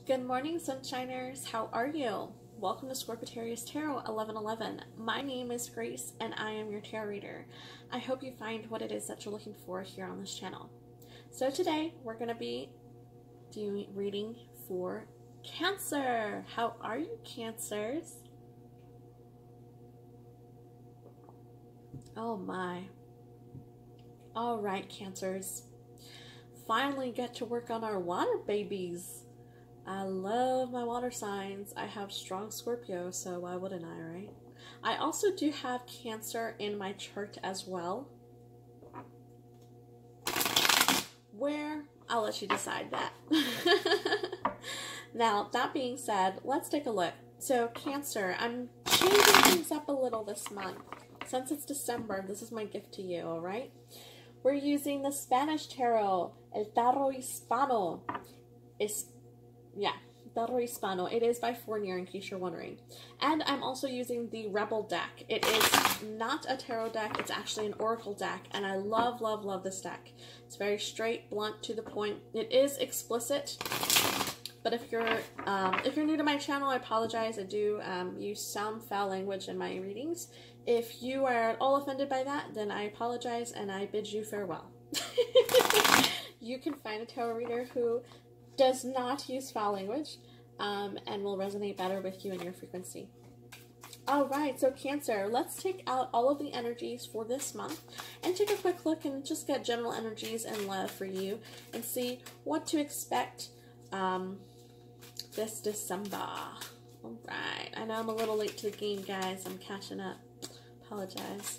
Good morning, Sunshiners. How are you? Welcome to Scorpitarius Tarot 1111. My name is Grace, and I am your tarot reader. I hope you find what it is that you're looking for here on this channel. So today, we're going to be doing reading for Cancer. How are you, Cancers? Oh my. All right, Cancers. Finally get to work on our water babies. I love my water signs. I have strong Scorpio, so why wouldn't I, right? I also do have Cancer in my chart as well. Where? I'll let you decide that. Now, that being said, let's take a look. So, Cancer, I'm changing things up a little this month. Since it's December, this is my gift to you, alright? We're using the Spanish tarot, El Tarot Hispano. Tarot Hispano. It is by Fournier, in case you're wondering. And I'm also using the Rebel deck. It is not a tarot deck. It's actually an oracle deck, and I love, love, love this deck. It's very straight, blunt, to the point. It is explicit, but if you're new to my channel, I apologize. I do use some foul language in my readings. If you are at all offended by that, then I apologize and I bid you farewell. You can find a tarot reader who does not use foul language and will resonate better with you and your frequency. Alright, so Cancer, let's take out all of the energies for this month and take a quick look and just get general energies and love for you and see what to expect this December. Alright, I know I'm a little late to the game, guys. I'm catching up. Apologize.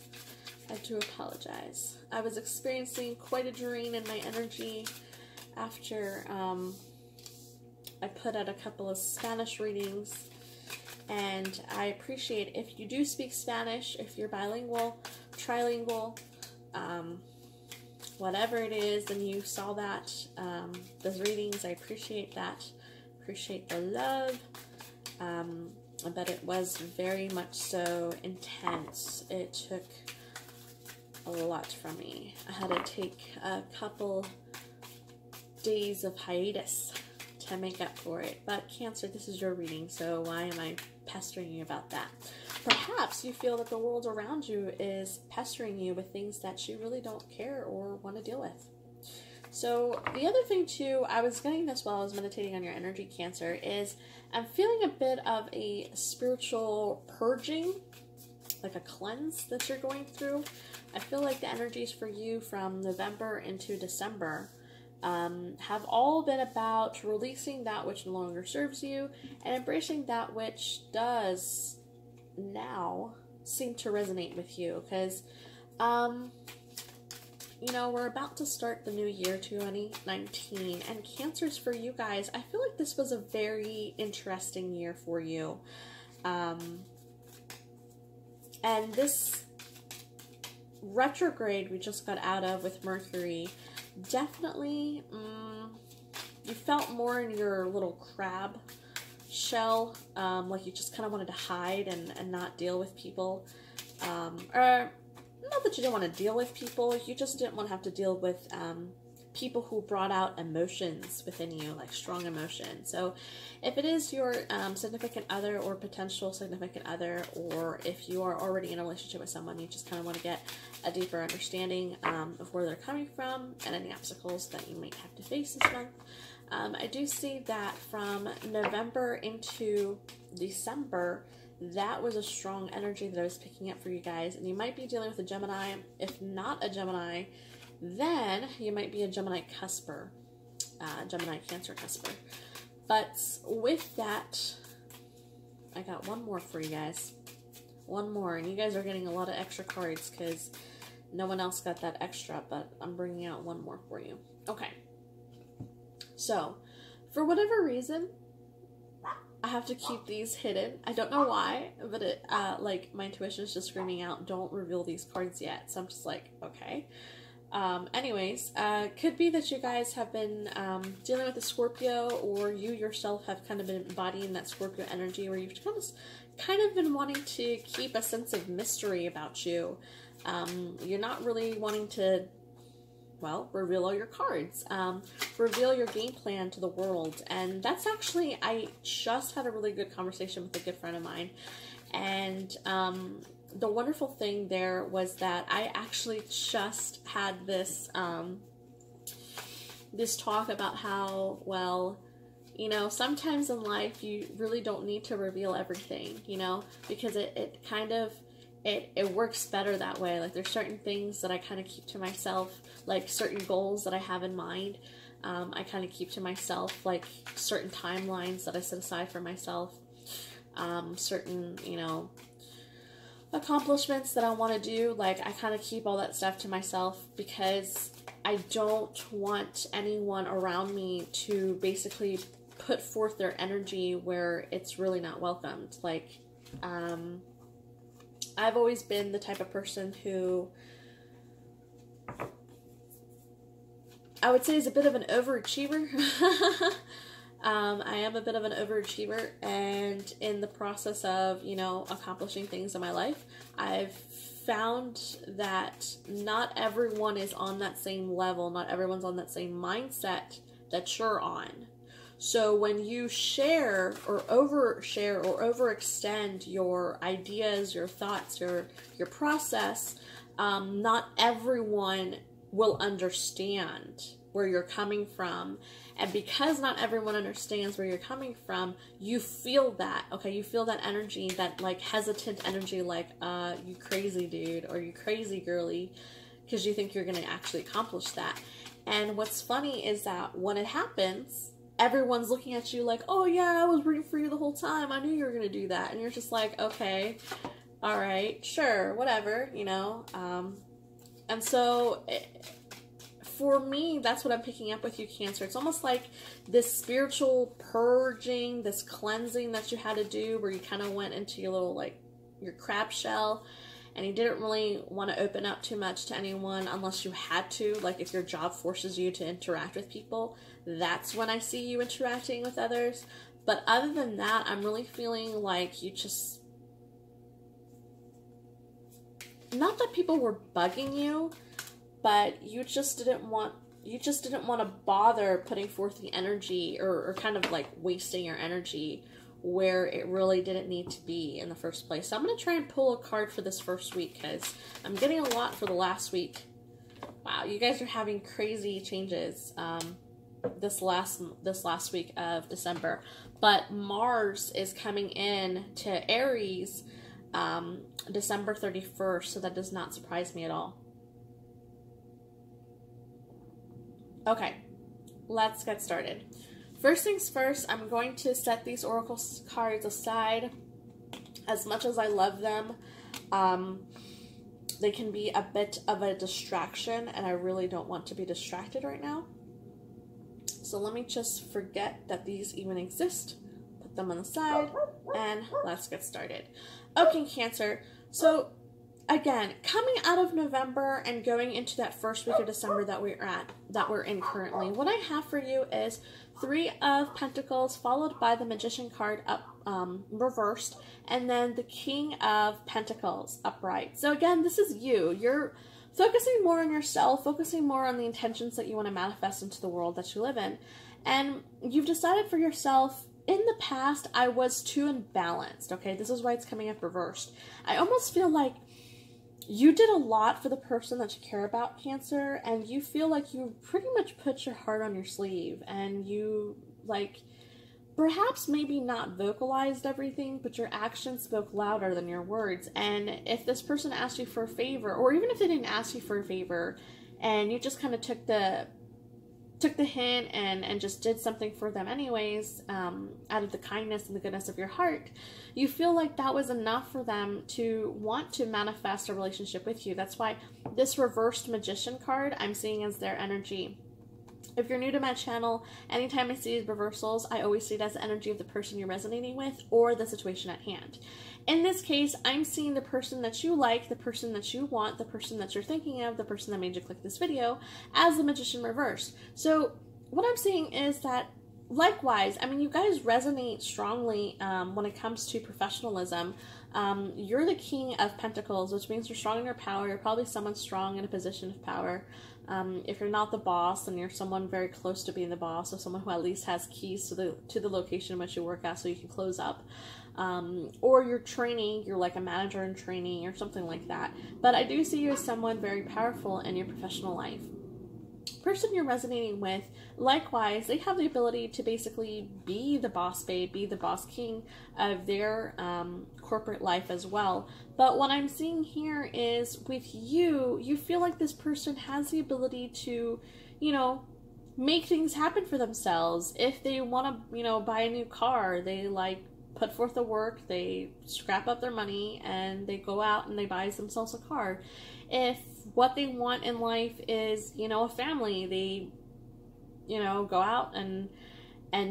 I do apologize. I was experiencing quite a drain in my energy after I put out a couple of Spanish readings, and I appreciate if you do speak Spanish, if you're bilingual, trilingual, whatever it is, and you saw that, those readings, I appreciate that. Appreciate the love. But it was very much so intense. It took a lot from me. I had to take a couple days of hiatus to make up for it. But Cancer, this is your reading, so why am I pestering you about that? Perhaps you feel that the world around you is pestering you with things that you really don't care or want to deal with. So the other thing too, I was getting this while I was meditating on your energy, Cancer, is I'm feeling a bit of a spiritual purging, like a cleanse that you're going through. I feel like the energies for you from November into December have all been about releasing that which no longer serves you and embracing that which does now seem to resonate with you. Because, you know, we're about to start the new year, 2019, and Cancers, for you guys, I feel like this was a very interesting year for you. And this retrograde we just got out of with Mercury, definitely, you felt more in your little crab shell, like you just kind of wanted to hide and not deal with people, or not that you didn't want to deal with people, you just didn't want to have to deal with people who brought out emotions within you, like strong emotion. So if it is your significant other or potential significant other, or if you are already in a relationship with someone, you just kind of want to get a deeper understanding of where they're coming from and any obstacles that you might have to face this month. I do see that from November into December, that was a strong energy that I was picking up for you guys, and you might be dealing with a Gemini. If not a Gemini, then you might be a Gemini cusper, Gemini Cancer cusper. But with that, I got one more for you guys. One more, and you guys are getting a lot of extra cards because no one else got that extra, but I'm bringing out one more for you. Okay. So, for whatever reason, I have to keep these hidden. I don't know why, but it, like, my intuition is just screaming out, don't reveal these cards yet. So I'm just like, okay. Anyways, could be that you guys have been dealing with a Scorpio, or you yourself have kind of been embodying that Scorpio energy, where you've kind of been wanting to keep a sense of mystery about you. You're not really wanting to well, reveal all your cards, reveal your game plan to the world. And that's actually, I just had a really good conversation with a good friend of mine, and the wonderful thing there was that I actually just had this this talk about how, well, you know, sometimes in life you really don't need to reveal everything, you know, because it kind of, it works better that way. Like, there's certain things that I kind of keep to myself, like certain goals that I have in mind. I kind of keep to myself, like certain timelines that I set aside for myself, certain, you know, accomplishments that I want to do. Like, I kind of keep all that stuff to myself because I don't want anyone around me to basically put forth their energy where it's really not welcomed. Like, I've always been the type of person who I would say is a bit of an overachiever. I am a bit of an overachiever, and in the process of, you know, accomplishing things in my life, I've found that not everyone is on that same level, not everyone's on that same mindset that you're on. So when you share or overshare or overextend your ideas, your thoughts, your process, not everyone will understand where you're coming from. And because not everyone understands where you're coming from, you feel that, okay? You feel that energy, that like hesitant energy, like, you crazy dude, or you crazy girly, because you think you're going to actually accomplish that. And what's funny is that when it happens, everyone's looking at you like, oh yeah, I was rooting for you the whole time. I knew you were going to do that. And you're just like, okay, all right, sure, whatever, you know? And so for me, that's what I'm picking up with you, Cancer. It's almost like this spiritual purging, this cleansing that you had to do, where you kind of went into your little, like, your crab shell, and you didn't really want to open up too much to anyone unless you had to. Like, if your job forces you to interact with people, that's when I see you interacting with others. But other than that, I'm really feeling like you just, not that people were bugging you, but you just didn't want to bother putting forth the energy, or kind of like wasting your energy where it really didn't need to be in the first place. So I'm going to try and pull a card for this first week, because I'm getting a lot for the last week. Wow, you guys are having crazy changes this last week of December. But Mars is coming in to Aries December 31st, so that does not surprise me at all. Okay, let's get started. First things first, I'm going to set these oracle cards aside. As much as I love them, they can be a bit of a distraction, and I really don't want to be distracted right now. So let me just forget that these even exist, put them on the side, and let's get started. Okay, Cancer. So again, coming out of November and going into that first week of December that we're in currently, what I have for you is 3 of Pentacles, followed by the Magician card up reversed, and then the King of Pentacles upright. So again, this is you. You're focusing more on yourself, focusing more on the intentions that you want to manifest into the world that you live in. And you've decided for yourself, in the past, I was too imbalanced, okay? This is why it's coming up reversed. I almost feel like you did a lot for the person that you care about, Cancer, and you feel like you pretty much put your heart on your sleeve, and you, like, perhaps maybe not vocalized everything, but your actions spoke louder than your words. And if this person asked you for a favor, or even if they didn't ask you for a favor, and you just kind of took the hint and just did something for them anyways, out of the kindness and the goodness of your heart, you feel like that was enough for them to want to manifest a relationship with you. That's why this reversed Magician card I'm seeing as their energy. If you're new to my channel, anytime I see these reversals, I always see it as the energy of the person you're resonating with or the situation at hand. In this case, I'm seeing the person that you like, the person that you want, the person that you're thinking of, the person that made you click this video, as the Magician reversed. So what I'm seeing is that likewise, I mean, you guys resonate strongly when it comes to professionalism. You're the King of Pentacles, which means you're strong in your power. You're probably someone strong in a position of power. If you're not the boss, then you're someone very close to being the boss, so someone who at least has keys to the location in which you work at so you can close up. Or you're training, you're like a manager in training or something like that. But I do see you as someone very powerful in your professional life. Person you're resonating with, likewise, they have the ability to basically be the boss babe, be the boss king of their corporate life as well. But what I'm seeing here is with you, you feel like this person has the ability to, you know, make things happen for themselves. If they want to, you know, buy a new car, they like put forth the work, they scrap up their money, and they go out and they buy themselves a car. If what they want in life is, you know, a family, they, you know, go out and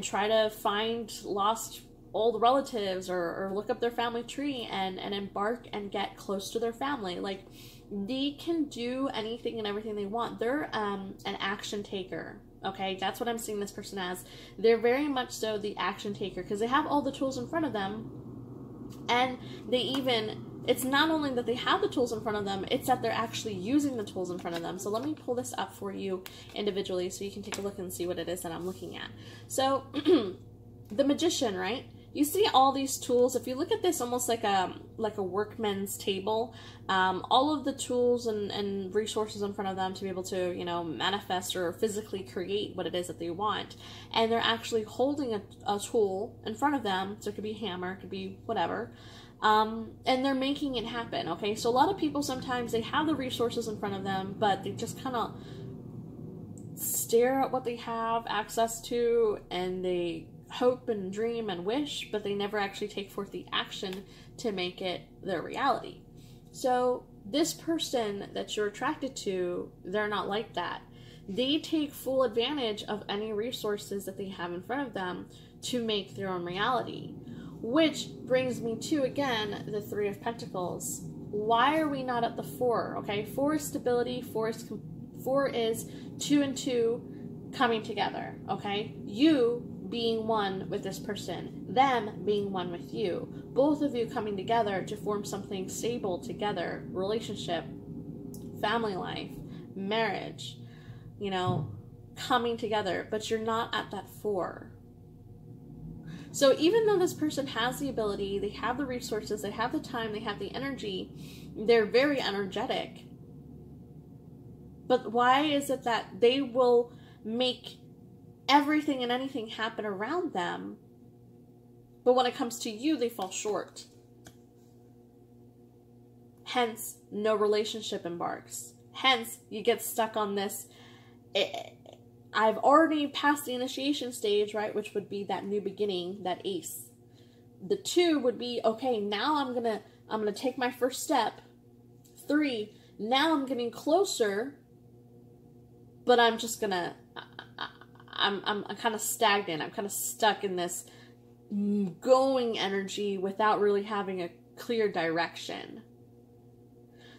try to find lost old relatives or look up their family tree and embark and get close to their family. Like, they can do anything and everything they want. They're an action taker. Okay, that's what I'm seeing this person as. They're very much so the action taker because they have all the tools in front of them, and they even, it's not only that they have the tools in front of them, it's that they're actually using the tools in front of them. So let me pull this up for you individually so you can take a look and see what it is that I'm looking at. So the Magician, right? You see all these tools. If you look at this almost like a workman's table, all of the tools and resources in front of them to be able to, you know, manifest or physically create what it is that they want. And they're actually holding a tool in front of them. So it could be a hammer, it could be whatever. And they're making it happen, okay? So a lot of people, sometimes they have the resources in front of them, but they just kind of stare at what they have access to, and they hope and dream and wish, but they never actually take forth the action to make it their reality. So this person that you're attracted to, they're not like that. They take full advantage of any resources that they have in front of them to make their own reality. Which brings me to, again, the Three of Pentacles. Why are we not at the Four? Okay, Four is stability. Four is two and two coming together. Okay, you being one with this person, them being one with you, both of you coming together to form something stable together, relationship, family life, marriage, you know, coming together, but you're not at that Four. So even though this person has the ability, they have the resources, they have the time, they have the energy, they're very energetic. But why is it that they will make everything and anything happen around them, but when it comes to you, they fall short? Hence, no relationship embarks. Hence, you get stuck on this. I've already passed the initiation stage, right? Which would be that new beginning, that Ace. The Two would be, okay, now I'm gonna take my first step. Three, now I'm getting closer, but I'm just gonna, I'm kind of stagnant. I'm kind of stuck in this going energy without really having a clear direction.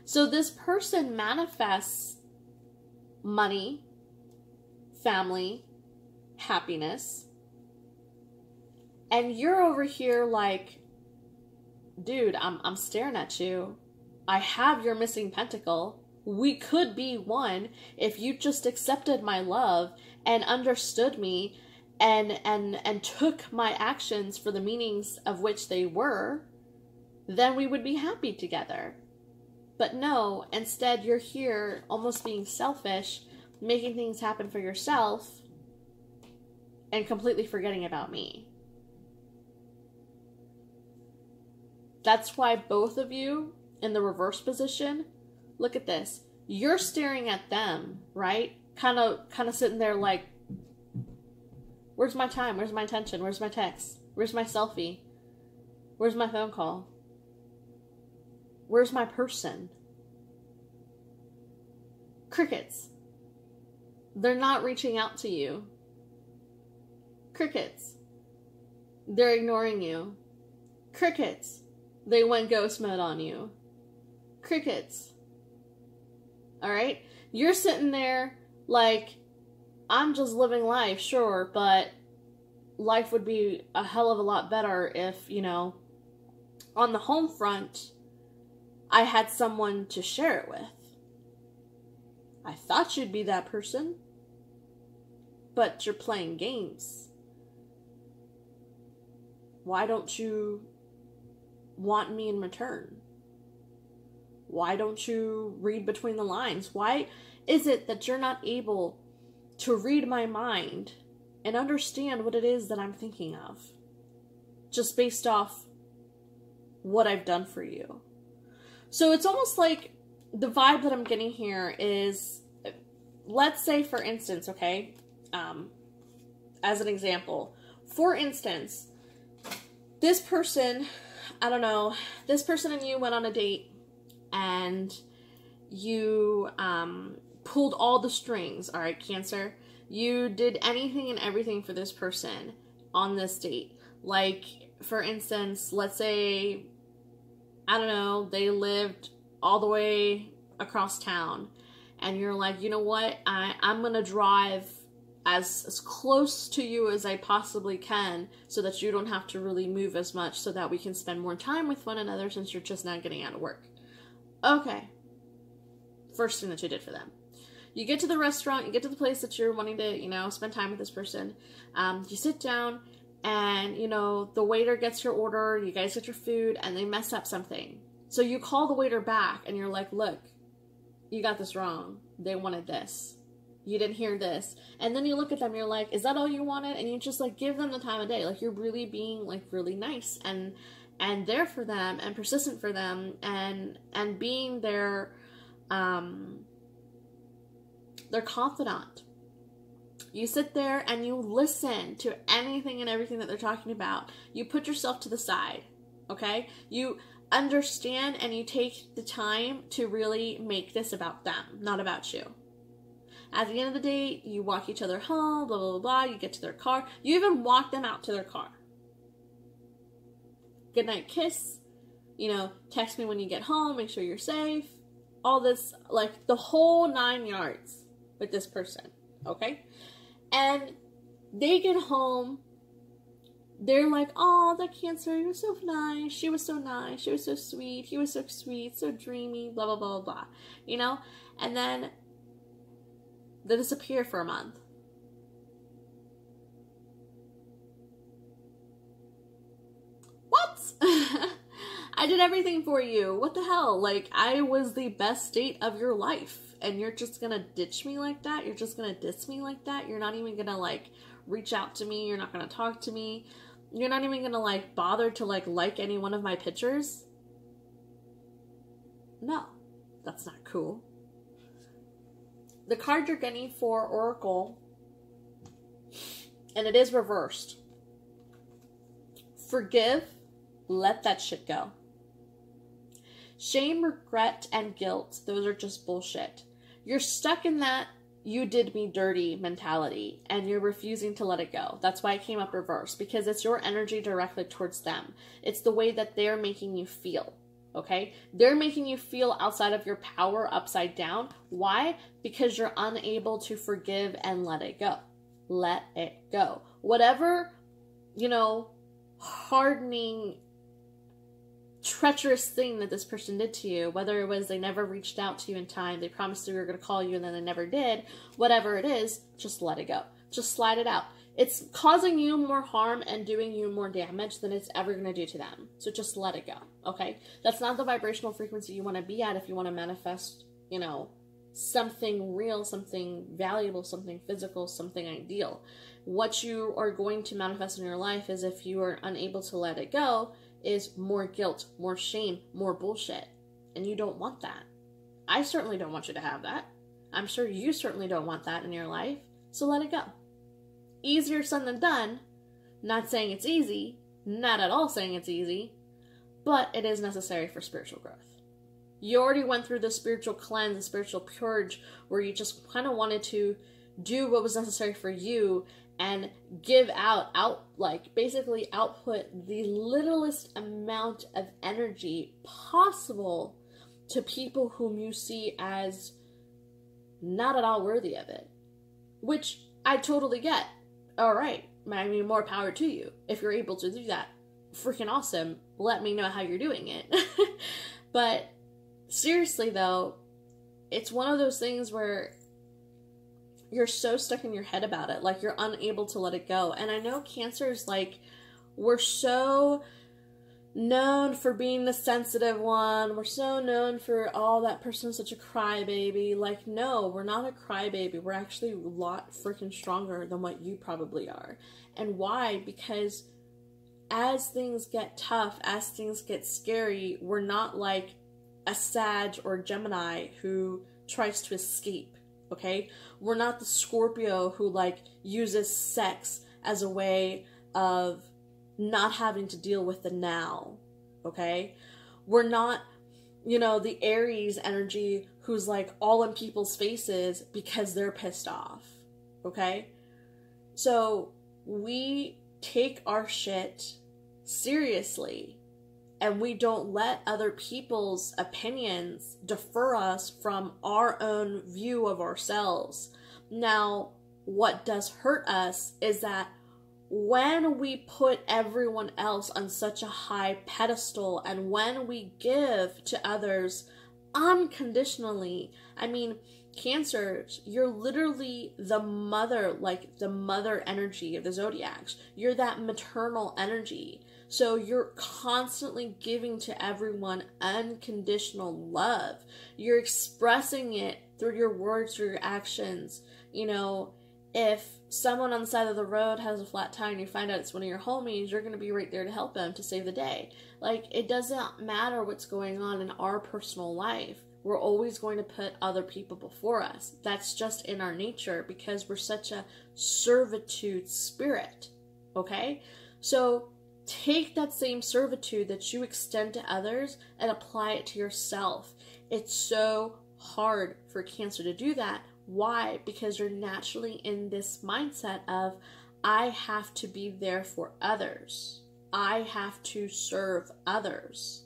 So this person manifests money, family, happiness, and you're over here like, dude, I'm staring at you. I have your missing pentacle. We could be one if you just accepted my love and understood me and took my actions for the meanings of which they were, then we would be happy together. But no, instead you're here almost being selfish, making things happen for yourself, and completely forgetting about me. That's why both of you in the reverse position, look at this. You're staring at them, right? Kind of sitting there like, where's my time? Where's my attention? Where's my text? Where's my selfie? Where's my phone call? Where's my person? Crickets. They're not reaching out to you. Crickets. They're ignoring you. Crickets. They went ghost mode on you. Crickets. Alright? You're sitting there like, I'm just living life, sure, but life would be a hell of a lot better if, you know, on the home front, I had someone to share it with. I thought you'd be that person, but you're playing games. Why don't you want me in return? Why don't you read between the lines? Why is it that you're not able to read my mind and understand what it is that I'm thinking of, just based off what I've done for you? So it's almost like the vibe that I'm getting here is, let's say, for instance, okay, as an example, for instance, this person, I don't know, this person and you went on a date and you pulled all the strings, all right, Cancer? You did anything and everything for this person on this date. Like, for instance, let's say, I don't know, they lived all the way across town, and you're like, you know what, I'm gonna drive as close to you as I possibly can so that you don't have to really move as much, so that we can spend more time with one another since you're just not getting out of work. Okay. First thing that you did for them. You get to the restaurant, you get to the place that you're wanting to, you know, spend time with this person. You sit down and, you know, the waiter gets your order, you guys get your food, and they mess up something. So you call the waiter back and you're like, look, you got this wrong. They wanted this. You didn't hear this. And then you look at them, you're like, is that all you wanted? And you just like give them the time of day. Like, you're really being like really nice and there for them and persistent for them and being their confidant. You sit there and you listen to anything and everything that they're talking about. You put yourself to the side, okay? You understand and you take the time to really make this about them, not about you. At the end of the day, you walk each other home, blah, blah, blah, blah. You get to their car. You even walk them out to their car. Good night kiss. You know, text me when you get home. Make sure you're safe. All this, like, the whole 9 yards with this person, okay? And they get home. They're like, oh, that Cancer, he was so nice. She was so nice. She was so sweet. He was so sweet, so dreamy, blah, blah, blah, blah, blah. You know? And then they disappear for a month. What? I did everything for you. What the hell? Like, I was the best date of your life. And you're just gonna ditch me like that? You're just gonna diss me like that? You're not even gonna, like, reach out to me. You're not gonna talk to me. You're not even gonna, like, bother to, like any one of my pictures? No. That's not cool. The card you're getting for Oracle, and it is reversed. Forgive, let that shit go. Shame, regret, and guilt, those are just bullshit. You're stuck in that you did me dirty mentality, and you're refusing to let it go. That's why it came up reversed, because it's your energy directly towards them. It's the way that they're making you feel. Okay? They're making you feel outside of your power, upside down. Why? Because you're unable to forgive and let it go. Let it go. Whatever, you know, hardening, treacherous thing that this person did to you, whether it was they never reached out to you in time, they promised they were going to call you and then they never did, whatever it is, just let it go. Just slide it out. It's causing you more harm and doing you more damage than it's ever going to do to them. So just let it go, okay? That's not the vibrational frequency you want to be at if you want to manifest, you know, something real, something valuable, something physical, something ideal. What you are going to manifest in your life is, if you are unable to let it go, is more guilt, more shame, more bullshit. And you don't want that. I certainly don't want you to have that. I'm sure you certainly don't want that in your life. So let it go. Easier said than done. Not saying it's easy. Not at all saying it's easy. But it is necessary for spiritual growth. You already went through the spiritual cleanse, the spiritual purge, where you just kind of wanted to do what was necessary for you and give basically output the littlest amount of energy possible to people whom you see as not at all worthy of it. Which I totally get. All right, I mean, more power to you. If you're able to do that, freaking awesome. Let me know how you're doing it. But seriously though, it's one of those things where you're so stuck in your head about it, like you're unable to let it go. And I know Cancers, like, we're so known for being the sensitive one. We're so known for, oh, that person's such a crybaby. Like, no, we're not a crybaby. We're actually a lot freaking stronger than what you probably are. And why? Because as things get tough, as things get scary, we're not like a Sag or Gemini who tries to escape, okay? We're not the Scorpio who, like, uses sex as a way of not having to deal with the now, okay? We're not, you know, the Aries energy who's, like, all in people's faces because they're pissed off, okay? So we take our shit seriously, and we don't let other people's opinions defer us from our own view of ourselves. Now, what does hurt us is that when we put everyone else on such a high pedestal, and when we give to others unconditionally, I mean, Cancers, you're literally the mother, like the mother energy of the zodiacs. You're that maternal energy. So you're constantly giving to everyone unconditional love. You're expressing it through your words, through your actions. You know, if someone on the side of the road has a flat tire and you find out it's one of your homies, you're going to be right there to help them, to save the day. Like, it doesn't matter what's going on in our personal life. We're always going to put other people before us. That's just in our nature because we're such a servitude spirit, okay? So take that same servitude that you extend to others and apply it to yourself. It's so hard for Cancer to do that. Why? Because you're naturally in this mindset of, I have to be there for others. I have to serve others.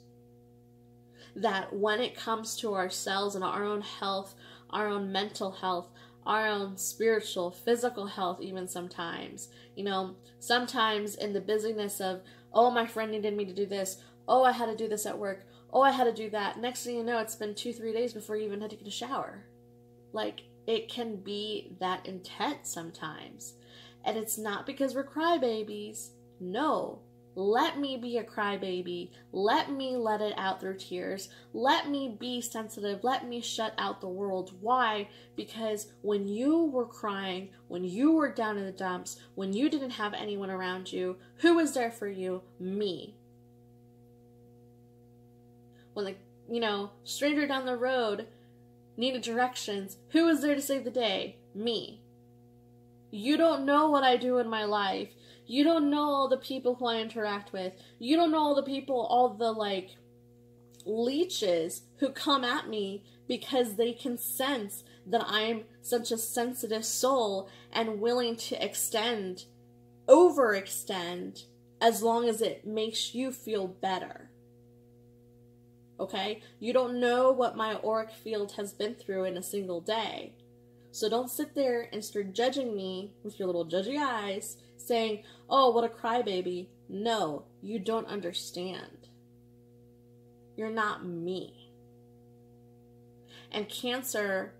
That when it comes to ourselves and our own health, our own mental health, our own spiritual, physical health, even sometimes, you know, sometimes in the busyness of, oh, my friend needed me to do this. Oh, I had to do this at work. Oh, I had to do that. Next thing you know, it's been 2-3 days before you even had to get a shower. Like, it can be that intense sometimes. And it's not because we're crybabies. No. Let me be a crybaby. Let me let it out through tears. Let me be sensitive. Let me shut out the world. Why? Because when you were crying, when you were down in the dumps, when you didn't have anyone around you, who was there for you? Me. When the, you know, stranger down the road needed directions, who was there to save the day? Me. You don't know what I do in my life. You don't know all the people who I interact with. You don't know all the people, all the, like, leeches who come at me because they can sense that I'm such a sensitive soul and willing to extend, overextend, as long as it makes you feel better. Okay? You don't know what my auric field has been through in a single day. So don't sit there and start judging me with your little judgy eyes, saying, oh, what a crybaby. No, you don't understand. You're not me. And Cancer,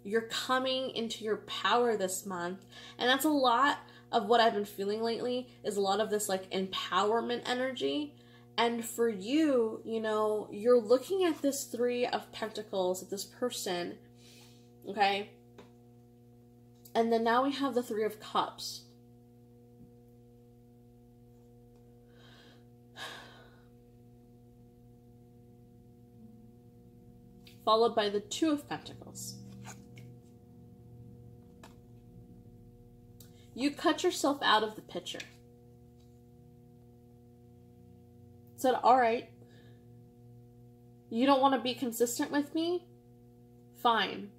you're coming into your power this month. And that's a lot of what I've been feeling lately, is a lot of this, like, empowerment energy. And for you, you know, you're looking at this 3 of Pentacles, at this person, okay? And then now we have the 3 of Cups. Followed by the 2 of Pentacles. You cut yourself out of the picture. Said, all right, you don't want to be consistent with me? Fine.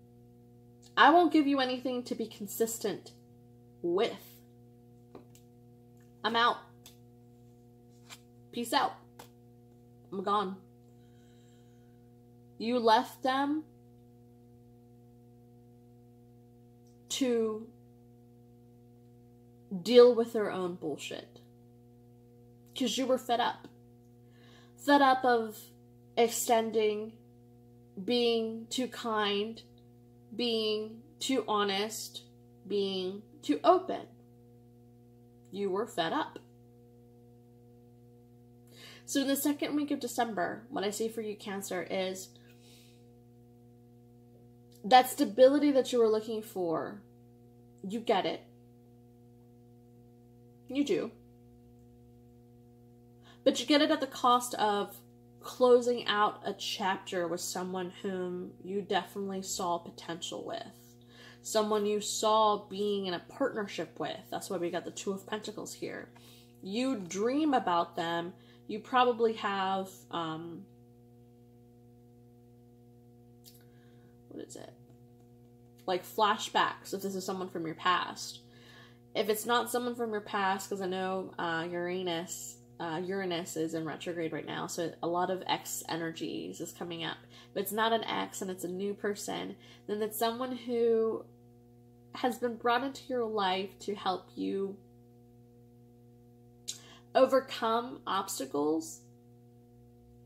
I won't give you anything to be consistent with. I'm out. Peace out. I'm gone. You left them to deal with their own bullshit. Because you were fed up. Fed up of extending, being too kind, being too honest, being too open. You were fed up. So in the second week of December, what I see for you, Cancer, is that stability that you were looking for. You get it. You do. But you get it at the cost of closing out a chapter with someone whom you definitely saw potential with. Someone you saw being in a partnership with. That's why we got the Two of Pentacles here. You dream about them. You probably have, what is it? Like flashbacks, if this is someone from your past. If it's not someone from your past, because I know Uranus is in retrograde right now, so a lot of ex energies is coming up. But it's not an ex and it's a new person, then it's someone who has been brought into your life to help you overcome obstacles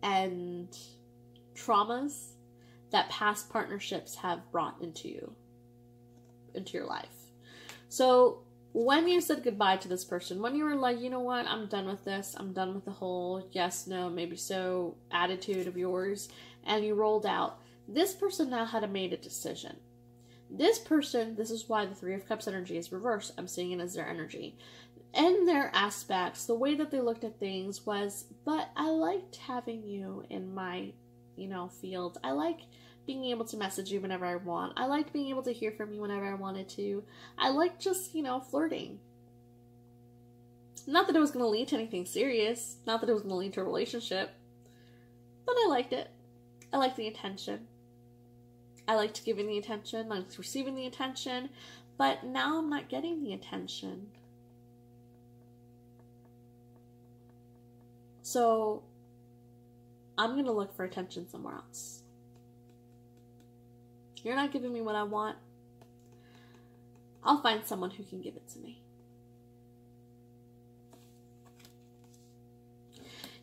and traumas that past partnerships have brought into your life. So when you said goodbye to this person, when you were like, you know what, I'm done with this, I'm done with the whole yes, no, maybe so attitude of yours, and you rolled out, this person now had made a decision. This person, this is why the Three of Cups energy is reversed. I'm seeing it as their energy. In their aspects, the way that they looked at things was, but I liked having you in my, field. I like being able to message you whenever I want. I liked being able to hear from you whenever I wanted to. I liked just, flirting. Not that it was going to lead to anything serious. Not that it was going to lead to a relationship. But I liked it. I liked the attention. I liked giving the attention. I liked receiving the attention. But now I'm not getting the attention. So I'm going to look for attention somewhere else. You're not giving me what I want. I'll find someone who can give it to me.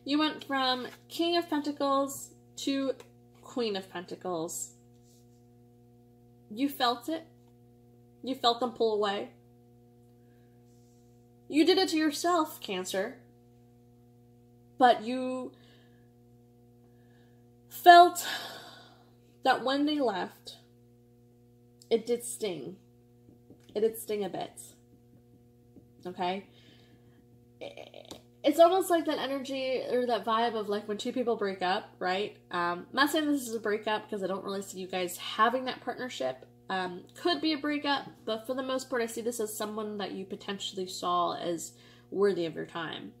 You went from King of Pentacles to Queen of Pentacles. You felt it. You felt them pull away. You did it to yourself, Cancer. But you felt that when they left, it did sting. It did sting a bit. Okay? It's almost like that energy or that vibe of like when two people break up, right? I'm not saying this is a breakup because I don't really see you guys having that partnership. Could be a breakup, but for the most part, I see this as someone that you potentially saw as worthy of your time.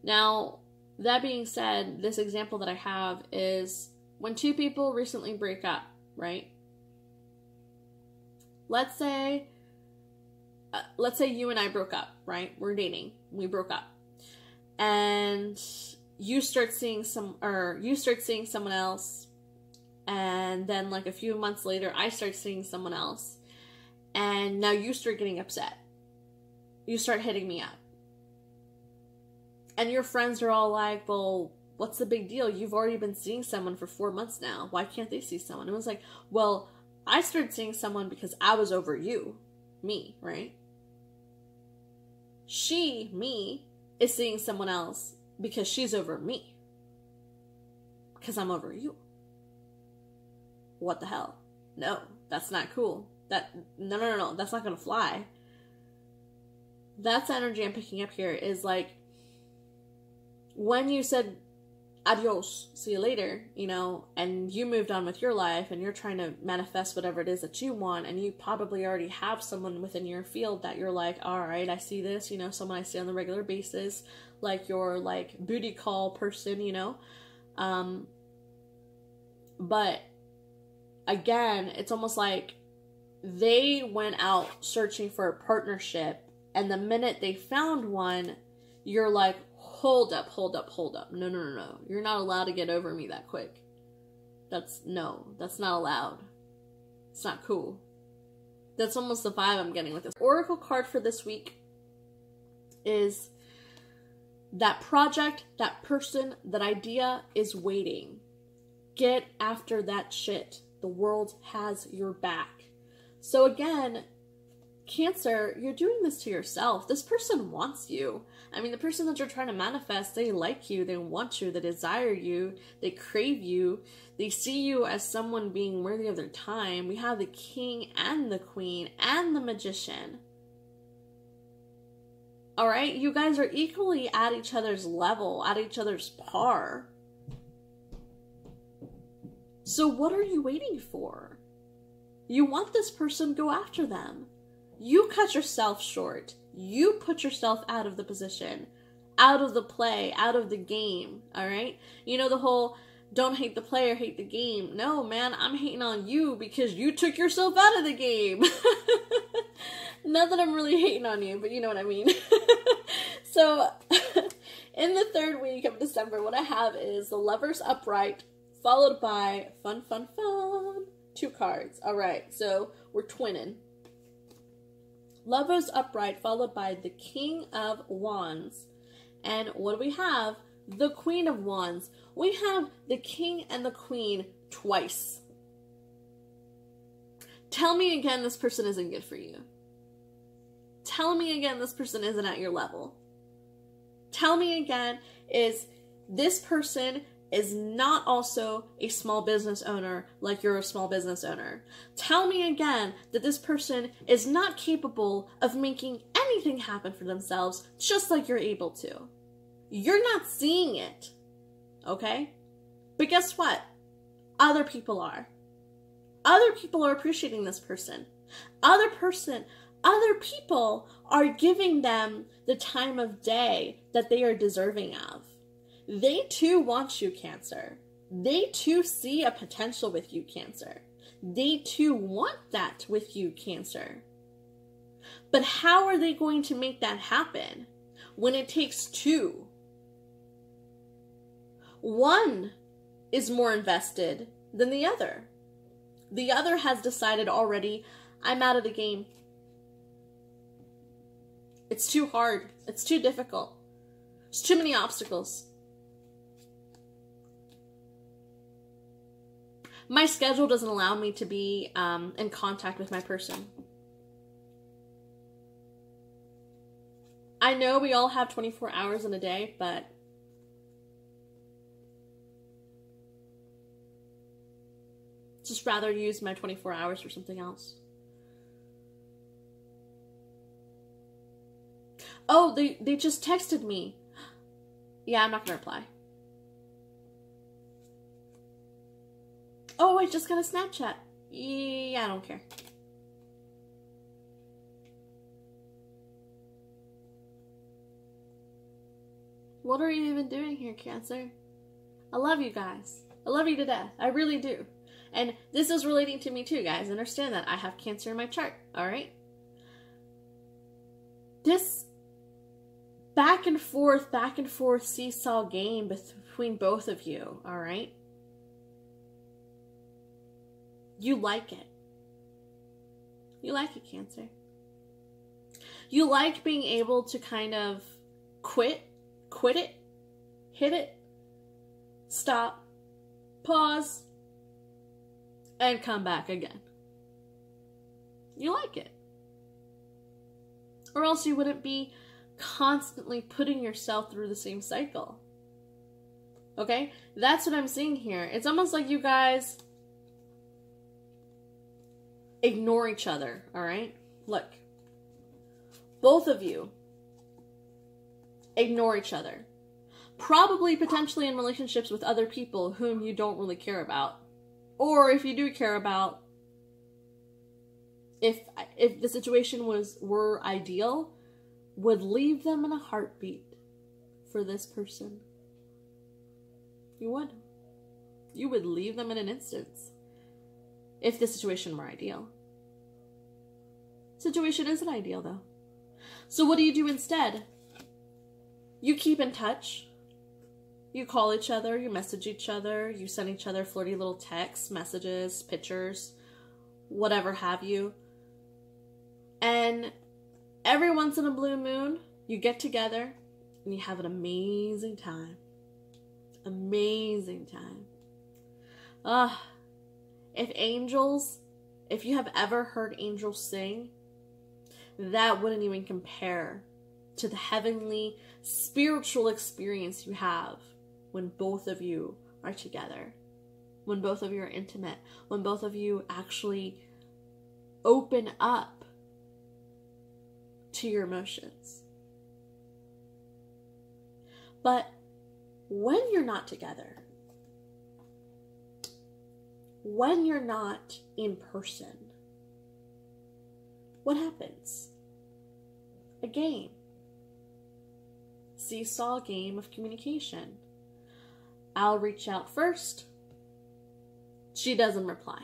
Now, that being said, this example that I have is when two people recently break up, right? Let's say you and I broke up, right? We're dating. We broke up. And you start seeing someone else, and then like a few months later, I start seeing someone else, and now you start getting upset. You start hitting me up. And your friends are all like, well, what's the big deal? You've already been seeing someone for 4 months now. Why can't they see someone? And it was like, well, I started seeing someone because I was over you. Me, right? Me, is seeing someone else because she's over me. Because I'm over you. What the hell? No, that's not cool. No. That's not going to fly. That's the energy I'm picking up here is like, when you said adios, see you later, and you moved on with your life and you're trying to manifest whatever it is that you want, and you probably already have someone within your field that you're like, all right, I see this, someone I see on the regular basis, like your like booty call person, but again, it's almost like they went out searching for a partnership, and the minute they found one, you're like, hold up. No. You're not allowed to get over me that quick. That's not allowed. It's not cool. That's almost the vibe I'm getting with this. Oracle card for this week is that project, that person, that idea is waiting. Get after that shit. The world has your back. So again, Cancer, you're doing this to yourself. This person wants you. I mean, the person that you're trying to manifest, they like you, they want you, they desire you, they crave you, they see you as someone being worthy of their time. We have the King and the Queen and the Magician. All right, you guys are equally at each other's level, at each other's par. So what are you waiting for? You want this person, go after them. You cut yourself short. You put yourself out of the position, out of the play, out of the game, all right? You know the whole, don't hate the player, hate the game. No, man, I'm hating on you because you took yourself out of the game. Not that I'm really hating on you, but you know what I mean. So, in the third week of December, what I have is the Lovers upright, followed by fun, fun, fun. 2 cards. All right, so we're twinning. Lovers upright, followed by the King of Wands. And what do we have? The Queen of Wands. We have the King and the Queen twice. Tell me again this person isn't good for you. Tell me again this person isn't at your level. Tell me again is this person is not also a small business owner like you're a small business owner. Tell me again that this person is not capable of making anything happen for themselves just like you're able to. You're not seeing it, okay? But guess what? Other people are. Other people are appreciating this person. Other people are giving them the time of day that they are deserving of. They too want you, Cancer. They too see a potential with you, Cancer. They too want that with you, Cancer. But how are they going to make that happen when it takes 2? One is more invested than the other. The other has decided already, I'm out of the game. It's too hard. It's too difficult. There's too many obstacles. My schedule doesn't allow me to be in contact with my person. I know we all have 24 hours in a day, but just rather use my 24 hours for something else. Oh, they just texted me. Yeah, I'm not gonna reply. Oh, I just got a Snapchat. Yeah, I don't care. What are you even doing here, Cancer? I love you guys. I love you to death. I really do. And this is relating to me too, guys. Understand that I have Cancer in my chart, alright? This back and forth seesaw game between both of you, alright? You like it. You like it, Cancer. You like being able to kind of quit it, hit it, stop, pause, and come back again. You like it. Or else you wouldn't be constantly putting yourself through the same cycle. Okay? That's what I'm seeing here. It's almost like you guys ignore each other, alright? Look. Both of you ignore each other. Probably potentially in relationships with other people whom you don't really care about. Or if you do care about, if the situation were ideal, would leave them in a heartbeat for this person. You would. You would leave them in an instance. If the situation were ideal. Situation isn't ideal, though. So what do you do instead? You keep in touch. You call each other, you message each other, you send each other flirty little texts, messages, pictures, whatever have you. And every once in a blue moon, You get together and you have an amazing time. Amazing time. If you have ever heard angels sing, that wouldn't even compare to the heavenly spiritual experience you have when both of you are together, when both of you are intimate, when both of you actually open up to your emotions. But when you're not together, when you're not in person, what happens? A game. Seesaw game of communication. I'll reach out first. She doesn't reply.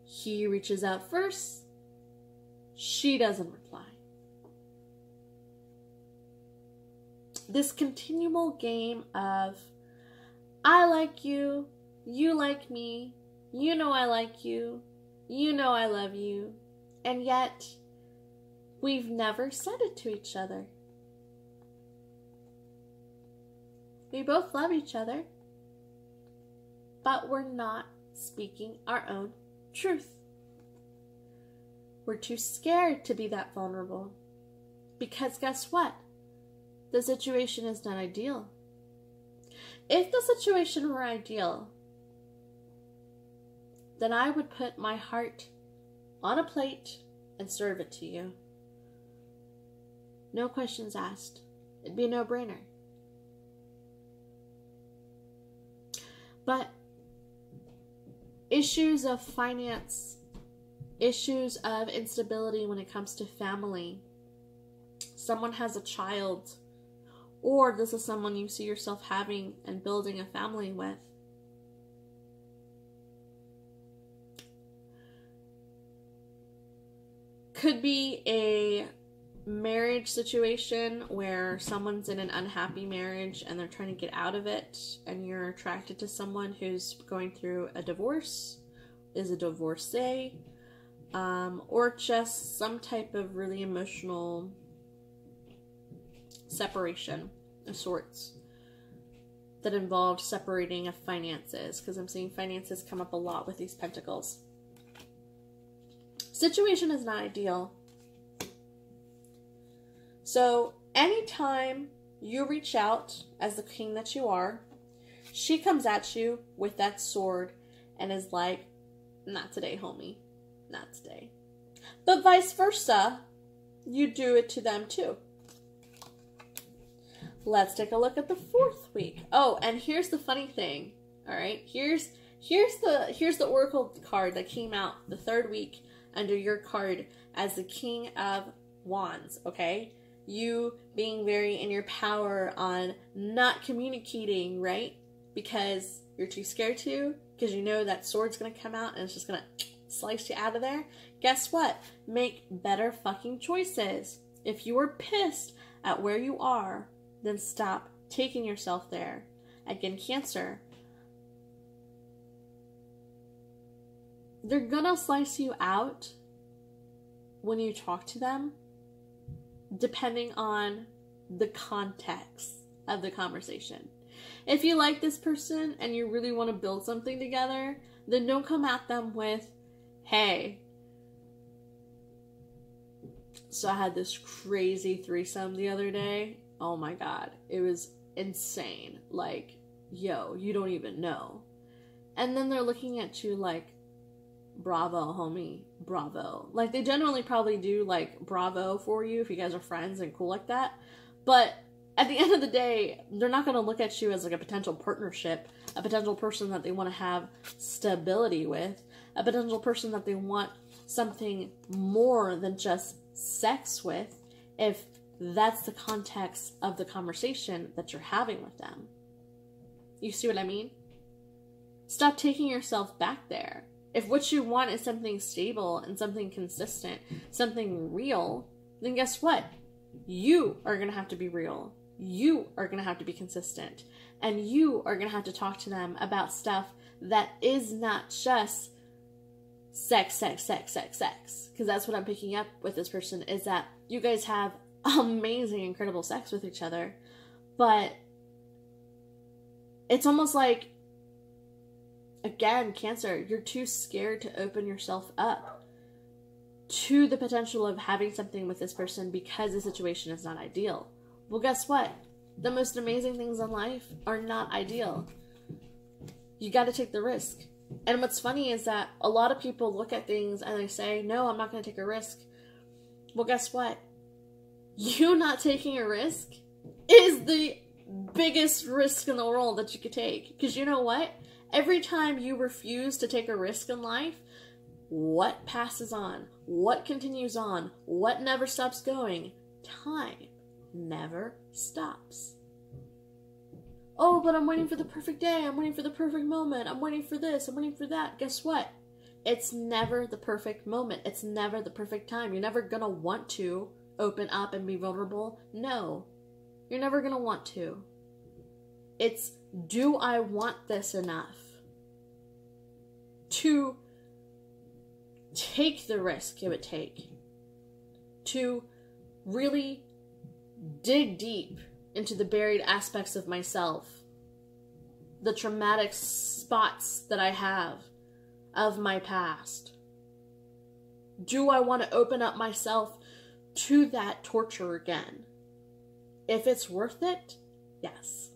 He reaches out first. She doesn't reply. This continual game of, I like you, you like me, you know I like you, you know I love you, and yet we've never said it to each other. We both love each other, but we're not speaking our own truth. We're too scared to be that vulnerable. Because guess what? The situation is not ideal. If the situation were ideal, then I would put my heart on a plate and serve it to you. No questions asked. It'd be a no-brainer. But issues of finance, issues of instability when it comes to family, someone has a child, or this is someone you see yourself having and building a family with, could be a marriage situation where someone's in an unhappy marriage and they're trying to get out of it, and you're attracted to someone who's going through a divorce, is a divorcee, or just some type of really emotional separation of sorts that involved separating of finances, because I'm seeing finances come up a lot with these pentacles. Situation is not ideal. So anytime you reach out as the king that you are, she comes at you with that sword and is like, not today, homie. Not today. But vice versa, you do it to them too. Let's take a look at the 4th week. Oh, and here's the funny thing. All right, here's the oracle card that came out the 3rd week under your card as the King of Wands. Okay, you being very in your power on not communicating, right? Because you're too scared to, because you know that sword's gonna come out and it's just gonna slice you out of there. Guess what? Make better fucking choices. If you are pissed at where you are, then stop taking yourself there. Again, Cancer. They're gonna slice you out when you talk to them, depending on the context of the conversation. If you like this person and you really want to build something together, then don't come at them with, hey, so I had this crazy threesome the other day. Oh my god, it was insane. Like, yo, you don't even know. And then they're looking at you like, bravo, homie, bravo. Like, they generally probably do, like, bravo for you if you guys are friends and cool like that. But at the end of the day, they're not going to look at you as, like, a potential partnership, a potential person that they want to have stability with, a potential person that they want something more than just sex with, if that's the context of the conversation that you're having with them. You see what I mean? Stop taking yourself back there. If what you want is something stable and something consistent, something real, then guess what? You are going to have to be real. You are going to have to be consistent. And you are going to have to talk to them about stuff that is not just sex. Because that's what I'm picking up with this person, is that you guys have amazing, incredible sex with each other. But it's almost like, again, Cancer, you're too scared to open yourself up to the potential of having something with this person because the situation is not ideal. Well, guess what? The most amazing things in life are not ideal. You got to take the risk. And what's funny is that a lot of people look at things and they say, no, I'm not going to take a risk. Well, guess what? You not taking a risk is the biggest risk in the world that you could take. Because you know what? Every time you refuse to take a risk in life, what passes on? What continues on? What never stops going? Time never stops. Oh, but I'm waiting for the perfect day. I'm waiting for the perfect moment. I'm waiting for this. I'm waiting for that. Guess what? It's never the perfect moment. It's never the perfect time. You're never going to want to open up and be vulnerable. No, you're never going to want to. It's, do I want this enough to take the risk it would take to really dig deep into the buried aspects of myself, the traumatic spots that I have of my past? Do I want to open up myself to that torture again? If it's worth it, yes.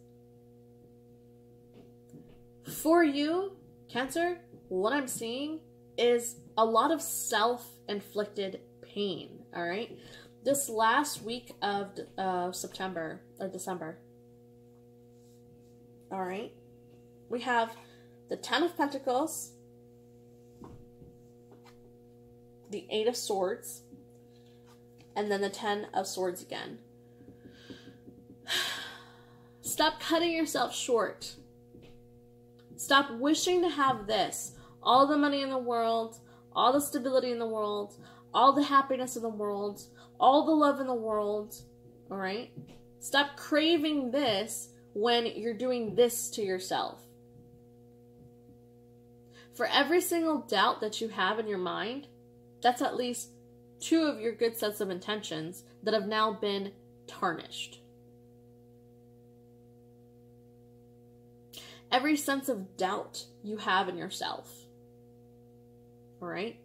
For you, Cancer, what I'm seeing is a lot of self-inflicted pain, all right? This last week of September, or December, all right, we have the Ten of Pentacles, the Eight of Swords, and then the Ten of Swords again. Stop cutting yourself short. Stop wishing to have this. All the money in the world, all the stability in the world, all the happiness in the world, all the love in the world, all right? Stop craving this when you're doing this to yourself. For every single doubt that you have in your mind, that's at least 2 of your good sets of intentions that have now been tarnished. Every sense of doubt you have in yourself, all right?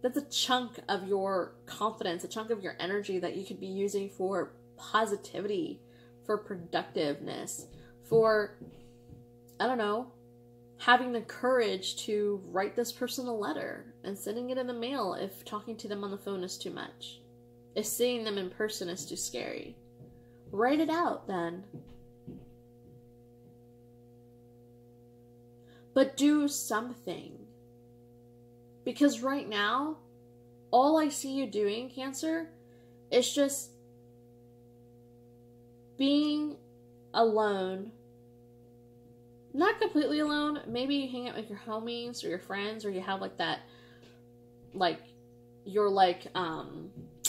That's a chunk of your confidence, a chunk of your energy that you could be using for positivity, for productiveness, for, I don't know, having the courage to write this person a letter and sending it in the mail if talking to them on the phone is too much. If seeing them in person is too scary. Write it out then. But do something. Because right now, all I see you doing, Cancer, is just being alone. Not completely alone. Maybe you hang out with your homies or your friends, or you have like that, like, your like,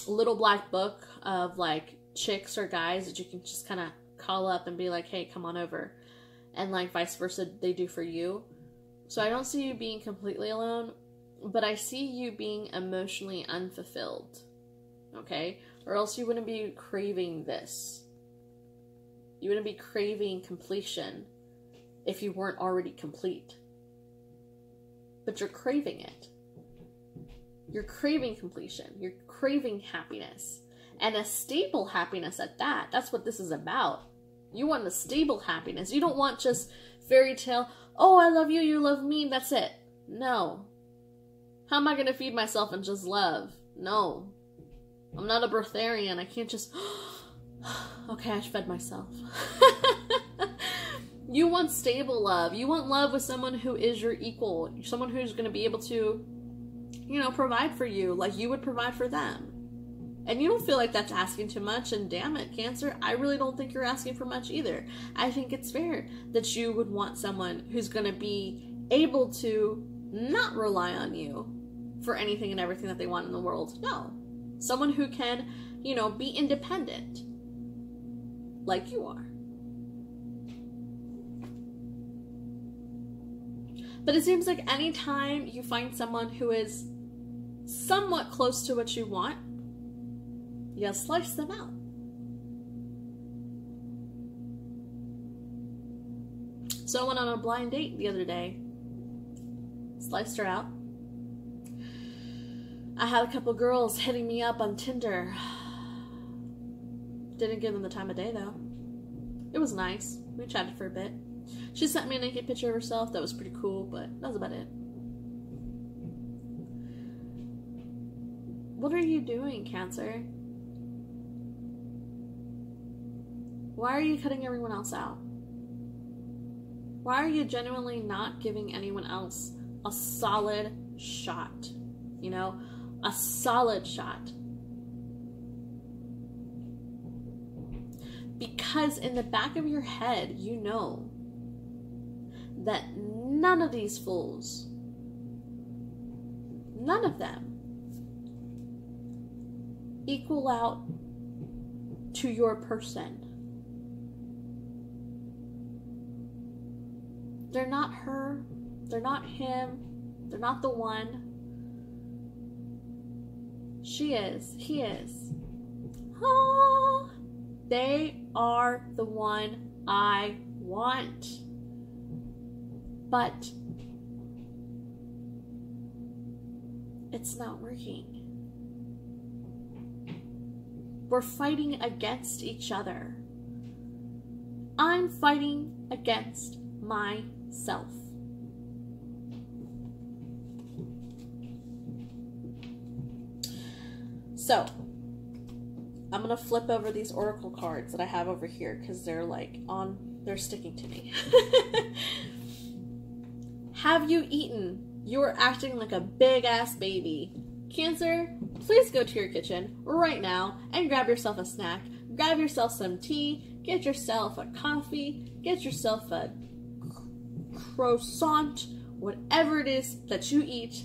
little black book of like chicks or guys that you can just kind of call up and be like, hey, come on over. And like vice versa, they do for you. So I don't see you being completely alone, but I see you being emotionally unfulfilled, okay? Or else you wouldn't be craving this. You wouldn't be craving completion if you weren't already complete. But you're craving it. You're craving completion. You're craving happiness. And a stable happiness at that. That's what this is about. You want a stable happiness. You don't want just fairy tale, oh, I love you, you love me, that's it. No. How am I going to feed myself and just love? No. I'm not a breatharian. I can't just, okay, I fed myself. You want stable love. You want love with someone who is your equal. Someone who's going to be able to, you know, provide for you like you would provide for them. And you don't feel like that's asking too much, and damn it, Cancer, I really don't think you're asking for much either. I think it's fair that you would want someone who's going to be able to not rely on you for anything and everything that they want in the world. No. Someone who can, you know, be independent. Like you are. But it seems like anytime you find someone who is somewhat close to what you want, You slice them out. So I went on a blind date the other day. Sliced her out. I had a couple girls hitting me up on Tinder. Didn't give them the time of day though. It was nice. We chatted for a bit. She sent me a naked picture of herself. That was pretty cool, but that was about it. What are you doing, Cancer? Why are you cutting everyone else out? Why are you genuinely not giving anyone else a solid shot? You know, a solid shot. Because in the back of your head, you know that none of these fools, none of them, equal out to your person. They're not her, they're not him, they're not the one. She is, he is. Ah, they are the one I want. But it's not working. We're fighting against each other. I'm fighting against myself. So, I'm gonna flip over these oracle cards that I have over here because they're like they're sticking to me. Have you eaten? You're acting like a big ass baby. Cancer, please go to your kitchen right now and grab yourself a snack. Grab yourself some tea. Get yourself a coffee. Get yourself a croissant. Whatever it is that you eat.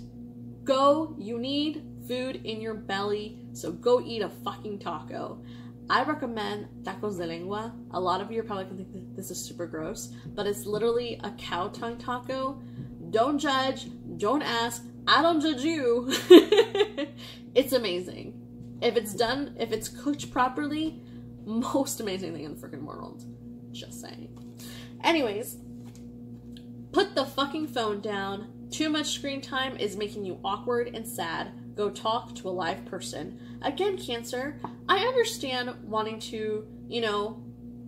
Go. You need food in your belly. So go eat a fucking taco. I recommend tacos de lengua. A lot of you are probably going to think this is super gross. But it's literally a cow tongue taco. Don't judge. Don't ask. I don't judge you. It's amazing. If it's done, if it's cooked properly, most amazing thing in the freaking world. Just saying. Anyways, put the fucking phone down. Too much screen time is making you awkward and sad. Go talk to a live person. Again, Cancer, I understand wanting to, you know,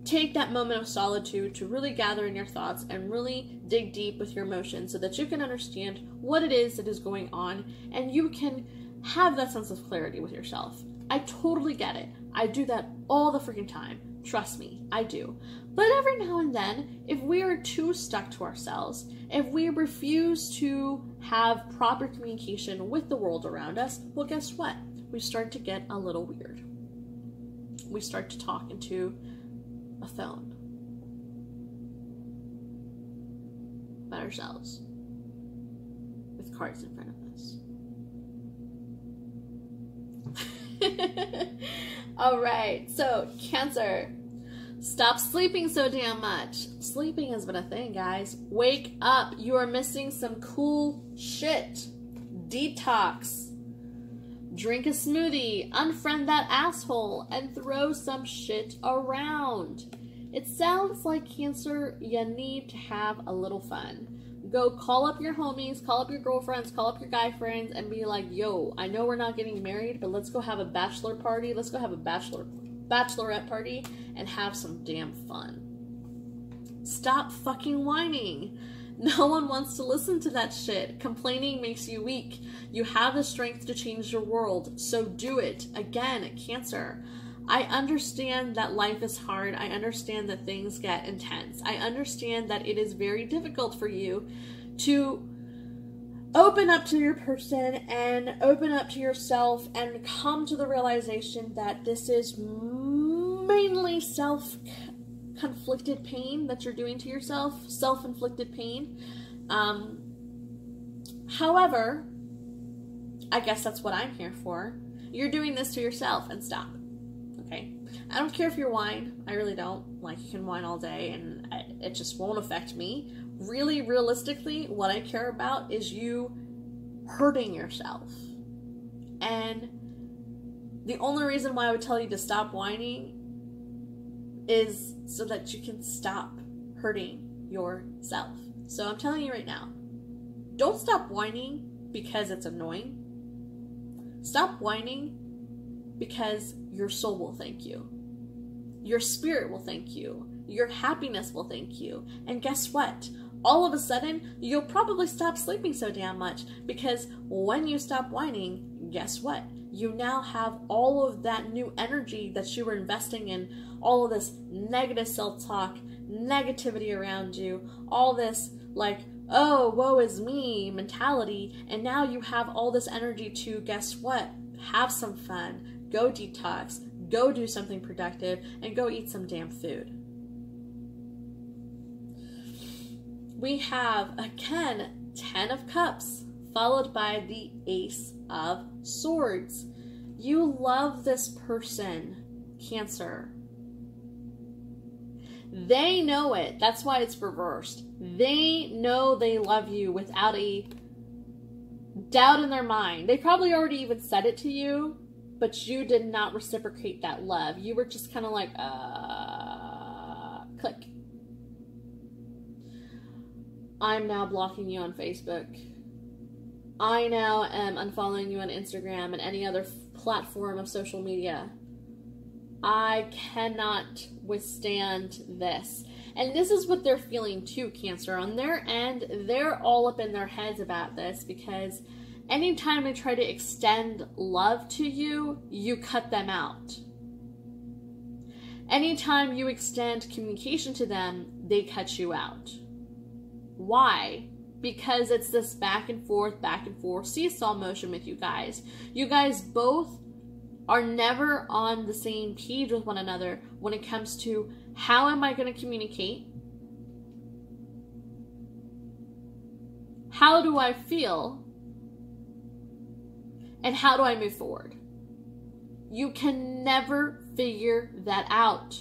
take that moment of solitude to really gather in your thoughts and really dig deep with your emotions so that you can understand what it is that is going on and you can have that sense of clarity with yourself. I totally get it. I do that all the freaking time. Trust me, I do. But every now and then, if we are too stuck to ourselves, if we refuse to have proper communication with the world around us, well, guess what? We start to get a little weird. We start to talk into a phone about ourselves with cards in front of us. All right, so Cancer, stop sleeping so damn much. Sleeping has been a thing, guys. Wake up. You are missing some cool shit. Detox. Drink a smoothie. Unfriend that asshole and throw some shit around. It sounds like, Cancer, you need to have a little fun. Go call up your homies, call up your girlfriends, call up your guy friends, and be like, yo, I know we're not getting married, but let's go have a bachelor party. Let's go have a bachelorette party and have some damn fun. Stop fucking whining. No one wants to listen to that shit. Complaining makes you weak. You have the strength to change your world, so do it. Again, Cancer. I understand that life is hard. I understand that things get intense. I understand that it is very difficult for you to open up to your person and open up to yourself and come to the realization that this is mainly self-conflicted pain that you're doing to yourself, self-inflicted pain. However, I guess that's what I'm here for. You're doing this to yourself, and stop. Okay? I don't care if you whine. I really don't. Like, you can whine all day and it just won't affect me. Really, realistically, what I care about is you hurting yourself. And The only reason why I would tell you to stop whining is so that you can stop hurting yourself. So I'm telling you right now, don't stop whining because it's annoying. Stop whining because your soul will thank you. Your spirit will thank you. Your happiness will thank you. And guess what? All of a sudden, you'll probably stop sleeping so damn much, because when you stop whining, guess what? You now have all of that new energy that you were investing in, all of this negative self-talk, negativity around you, all this like, oh, woe is me mentality, and now you have all this energy to, guess what? Have some fun, go detox, go do something productive, and go eat some damn food. We have, again, 10 of Cups, followed by the Ace of Swords. You love this person, Cancer. They know it. That's why it's reversed. They know they love you without a doubt in their mind. They probably already even said it to you, but you did not reciprocate that love. You were just kind of like, click. I'm now blocking you on Facebook. I now am unfollowing you on Instagram and any other platform of social media. I cannot withstand this. And this is what they're feeling too, Cancer. On their end, they're all up in their heads about this, because anytime they try to extend love to you, you cut them out. Anytime you extend communication to them, they cut you out. Why? Because it's this back and forth seesaw motion with you guys. You guys both are never on the same page with one another when it comes to how am I going to communicate? How do I feel? And how do I move forward? You can never figure that out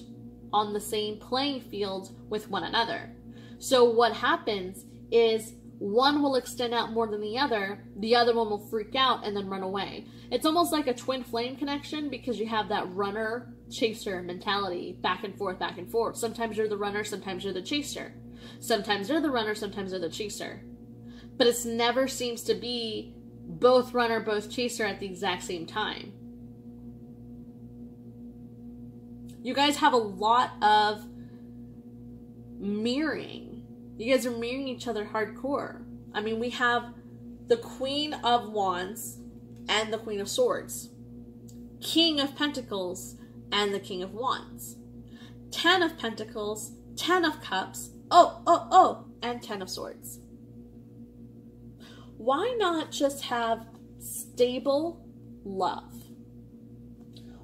on the same playing field with one another. So what happens is one will extend out more than the other one will freak out and then run away. It's almost like a twin flame connection, because you have that runner chaser mentality, back and forth, back and forth. Sometimes you're the runner, sometimes you're the chaser. Sometimes you're the runner, sometimes you're the chaser. But it never seems to be both runner, both chaser at the exact same time. You guys have a lot of mirroring. You guys are mirroring each other hardcore. I mean, we have the Queen of Wands and the Queen of Swords. King of Pentacles and the King of Wands. 10 of Pentacles, 10 of Cups, and 10 of Swords. Why not just have stable love?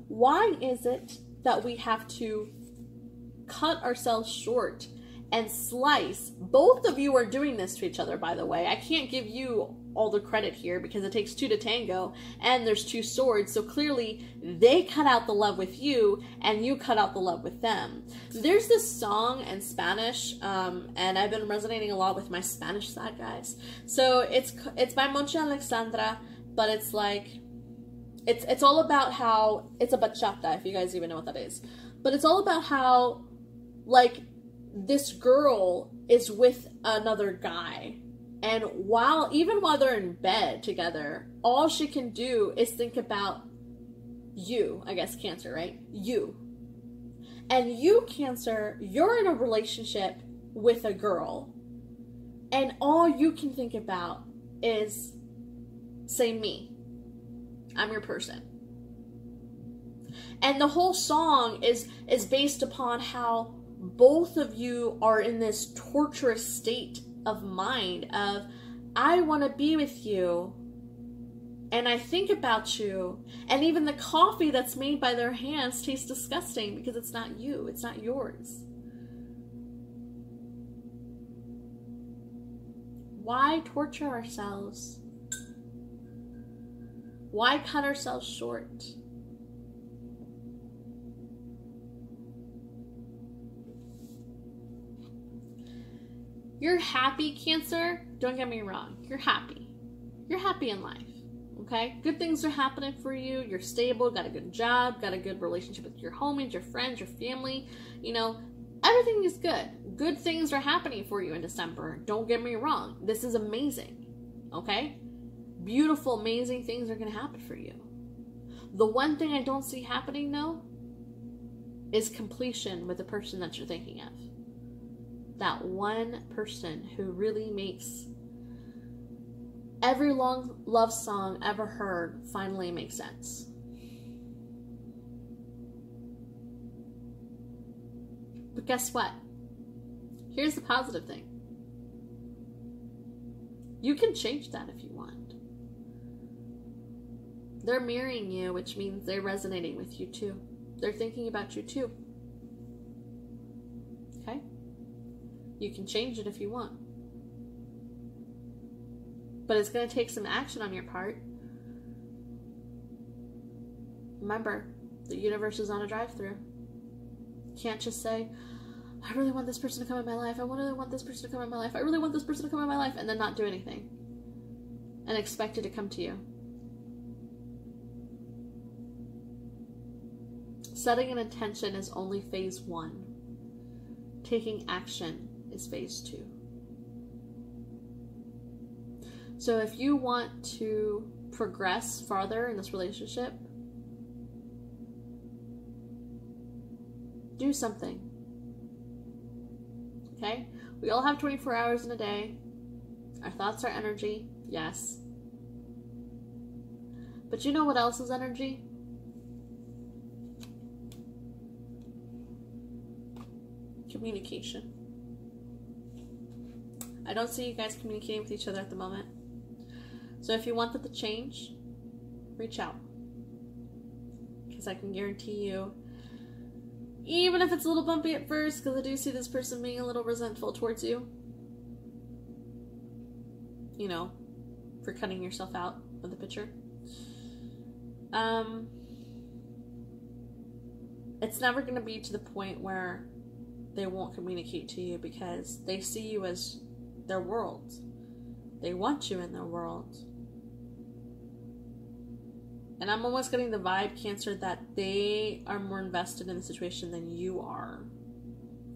Why is it that we have to cut ourselves short and slice? Both of you are doing this to each other, by the way. I can't give you all the credit here because it takes two to tango, and there's two swords, so clearly they cut out the love with you and you cut out the love with them. There's this song in Spanish, and I've been resonating a lot with my Spanish side, guys. So it's by Moncha Alexandra, but it's like, it's all about how, it's a bachata, if you guys even know what that is. But it's all about how, like, this girl is with another guy, and even while they're in bed together, all she can do is think about you, I guess, Cancer, right? You. And you, Cancer, you're in a relationship with a girl, and all you can think about is, say, me. I'm your person. And the whole song is based upon how both of you are in this torturous state of mind of, I want to be with you, and I think about you, and even the coffee that's made by their hands tastes disgusting because it's not you, it's not yours. Why torture ourselves? Why cut ourselves short? You're happy, Cancer. Don't get me wrong. You're happy. You're happy in life. Okay? Good things are happening for you. You're stable, got a good job, got a good relationship with your homies, your friends, your family. You know, everything is good. Good things are happening for you in December. Don't get me wrong. This is amazing. Okay? Beautiful, amazing things are going to happen for you. The one thing I don't see happening, though, is completion with the person that you're thinking of. That one person who really makes every long love song ever heard finally make sense. But guess what? Here's the positive thing. You can change that if you want. They're mirroring you, which means they're resonating with you too. They're thinking about you too. Okay? You can change it if you want. But it's going to take some action on your part. Remember, the universe is on a drive-through. You can't just say, I really want this person to come in my life. I really want this person to come in my life. I really want this person to come in my life. And then not do anything. And expect it to come to you. Setting an intention is only phase 1. Taking action is phase 2. So if you want to progress farther in this relationship, do something. Okay? We all have 24 hours in a day. Our thoughts are energy, yes. But you know what else is energy? Communication. I don't see you guys communicating with each other at the moment. So if you want that to change, reach out. Because I can guarantee you, even if it's a little bumpy at first, because I do see this person being a little resentful towards you, you know, for cutting yourself out of the picture. It's never going to be to the point where they won't communicate to you because they see you as their world. They want you in their world. And I'm almost getting the vibe, Cancer, that they are more invested in the situation than you are.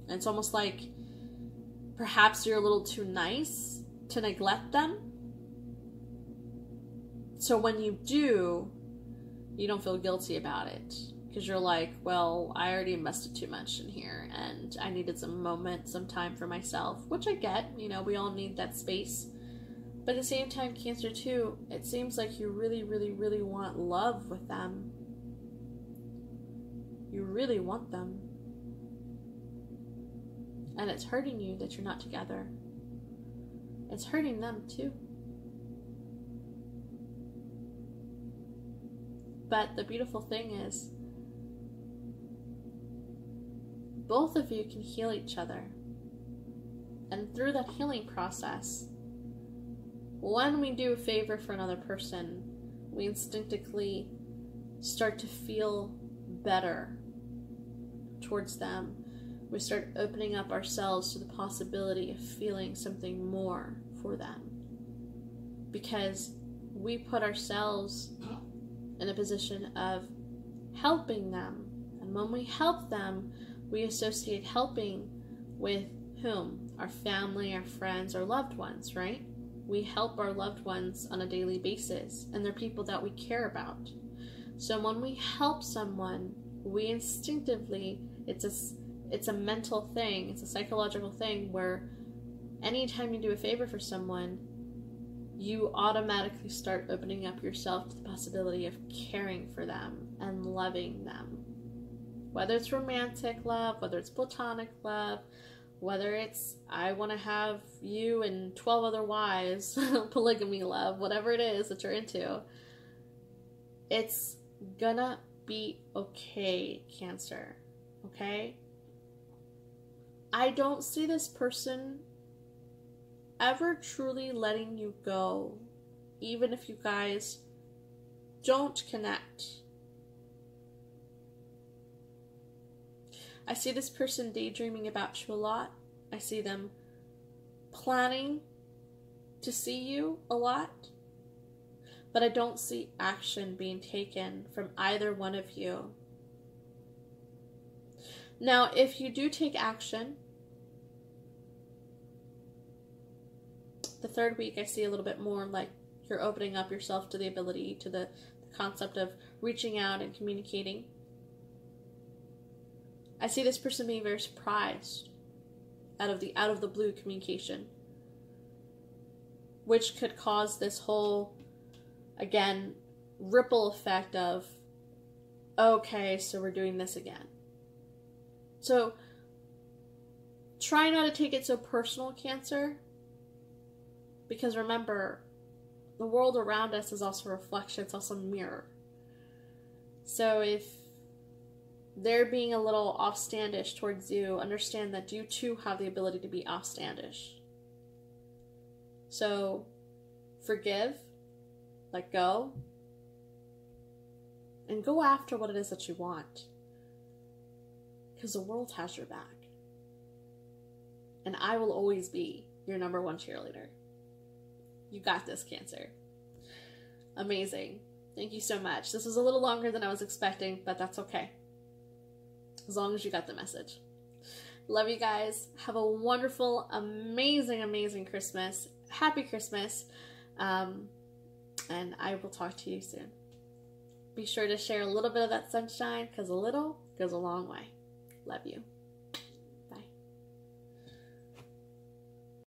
And it's almost like perhaps you're a little too nice to neglect them. So when you do, you don't feel guilty about it. Because you're like, well, I already invested too much in here and I needed some moment, some time for myself, which I get. You know, we all need that space. But at the same time, Cancer too, it seems like you really, really, really want love with them. You really want them. And it's hurting you that you're not together. It's hurting them too. But the beautiful thing is, both of you can heal each other. And through that healing process, when we do a favor for another person, we instinctively start to feel better towards them. We start opening up ourselves to the possibility of feeling something more for them. Because we put ourselves in a position of helping them. And when we help them, we associate helping with whom? Our family, our friends, our loved ones, right? We help our loved ones on a daily basis, and they're people that we care about. So when we help someone, we instinctively, it's a mental thing, it's a psychological thing where anytime you do a favor for someone, you automatically start opening up yourself to the possibility of caring for them and loving them. Whether it's romantic love, whether it's platonic love, whether it's I want to have you and 12 other wives, polygamy love, whatever it is that you're into, it's gonna be okay, Cancer, okay? I don't see this person ever truly letting you go, even if you guys don't connect. I see this person daydreaming about you a lot. I see them planning to see you a lot. but I don't see action being taken from either one of you. Now, if you do take action, the third week I see a little bit more like you're opening up yourself to the ability, to the concept of reaching out and communicating. I see this person being very surprised out of the blue communication, which could cause this whole, again, ripple effect of, okay, so we're doing this again. So try not to take it so personal, Cancer, because remember, the world around us is also a reflection, it's also a mirror. So if they're being a little offstandish towards you, understand that you too have the ability to be offstandish. So forgive, let go, and go after what it is that you want. Because the world has your back. And I will always be your number one cheerleader. You got this, Cancer. Amazing. Thank you so much. This was a little longer than I was expecting, but that's okay. As long as you got the message. Love you guys. Have a wonderful, amazing, amazing Christmas. Happy Christmas. And I will talk to you soon. Be sure to share a little bit of that sunshine, because a little goes a long way. Love you.